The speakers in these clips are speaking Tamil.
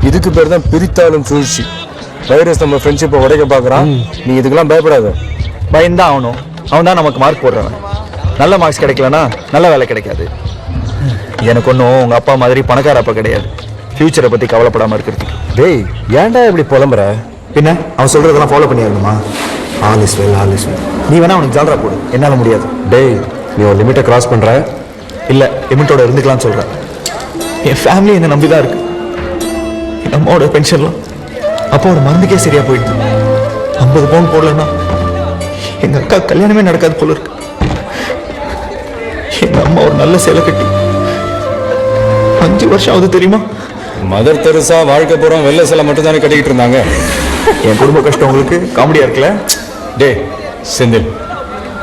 இதுக்கு பேர் தான் பிரித்தாலும் சூழ்ச்சி. வைரஸ் நம்ம ஃப்ரெண்ட்ஷிப்பை உடைக்க பார்க்குறான். நீ இதுக்கெல்லாம் பயப்படாத. பயந்தான் ஆகணும். அவன் தான் நமக்கு மார்க் போடுறவன். நல்ல மார்க்ஸ் கிடைக்கலன்னா நல்ல வேலை கிடைக்காது. எனக்கு ஒன்றும் உங்கள் அப்பா மாதிரி பணக்கார அப்பா கிடையாது. ஃப்யூச்சரை பற்றி கவலைப்படாமல் இருக்கிறதுக்கு. டேய் ஏன்டா இப்படி புலம்புற? பின்ன அவன் சொல்கிறதெல்லாம் ஃபாலோ பண்ணிடணுமா? All is well, all is well. நீ வேணா அவனுக்கு ஜாலரா போடு, என்னால் முடியாது. டேய் நீ ஒரு லிமிட்டை கிராஸ் பண்ணுற. இல்லை, லிமிட்டோட இருந்துக்கலாம்னு சொல்கிறேன். என் ஃபேமிலி என்னை நம்பி தான் இருக்கு. என் அம்மாவோட பென்ஷன்லாம் அப்பாவோட மருந்துக்கே சரியாக போயிடுது. 50 பவுன் போடலன்னா எங்கள் அக்கா கல்யாணமே நடக்காது போல இருக்கு. எங்கள் அம்மா ஒரு நல்ல சேலை கட்டி 5 வருஷம் ஆகுது தெரியுமா? மதர் தெரசா வாழ்க்கை போகிறோம் வெள்ளை சிலை மட்டும் தானே கட்டிக்கிட்டு இருந்தாங்க. என் குடும்ப கஷ்டம் உங்களுக்கு காமெடியாக இருக்குல்ல? டே செந்தில்,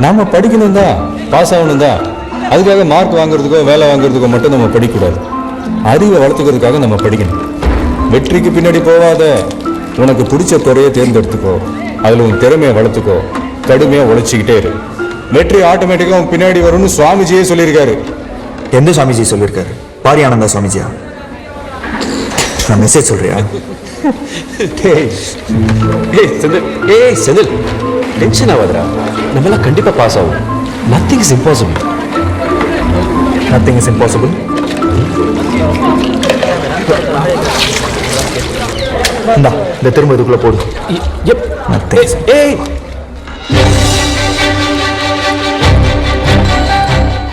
நாம படிக்கணும் தான், பாஸ் ஆகணும் தான். அதுக்காக மார்க் வாங்குறதுக்கோ வேலை வாங்குறதுக்கோ மட்டும் நம்ம படிக்கக்கூடாது. அறிவை வளர்த்துக்கிறதுக்காக நம்ம படிக்கணும். வெற்றிக்கு பின்னாடி போகாத. உனக்கு பிடிச்ச துறையை தேர்ந்தெடுத்துக்கோ. அதில் உன் திறமையை வளர்த்துக்கோ. கடுமையாக உழைச்சிக்கிட்டே இரு. வெற்றி ஆட்டோமேட்டிக்காக உன் பின்னாடி வரும்னு சுவாமிஜியே சொல்லியிருக்காரு. எந்த சுவாமிஜி சொல்லியிருக்காரு? பாரி ஆனந்தா சுவாமிஜியா? நான் மெசேஜ் சொல்றியா? செந்தில் டென்ஷன் ஆகாதரா. நம்மளாம் கண்டிப்பா பாஸ் ஆகும். Nothing is impossible. Nothing is impossible. இந்தா இந்த திரும்ப இதுக்குள்ள போடு.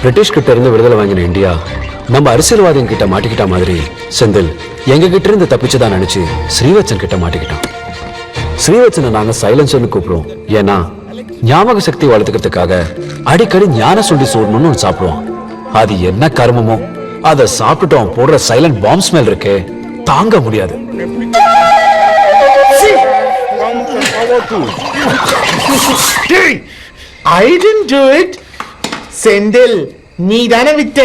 பிரிட்டிஷ் கிட்ட இருந்து விடுதலை வாங்கின இந்தியா நம்ம அரசியல்வாதிங்க கிட்ட மாட்டிக்கிட்ட மாதிரி செந்தில் எங்க கிட்ட இருந்து தப்பிச்சுதான் நினைச்சு ஸ்ரீவத்சன் கிட்ட மாட்டிக்கிட்டான். ஸ்ரீவத்சனை நாங்க சைலன்சர்னு கூப்பிடுவோம். ஏன்னா ஞாபக சக்தி வளர்த்துக்கிறதுக்காக அடிக்கடி ஞான சொல்லி சோடணும்னு சாப்பிடுவான். அது என்ன கர்மமோ அதை சாப்பிட்டுட்டோம். போடுற சைலண்ட் பாம்ப் ஸ்மெல் இருக்கே, தாங்க முடியாது. I didn't do it. Senthil நீ தானே விட்ட.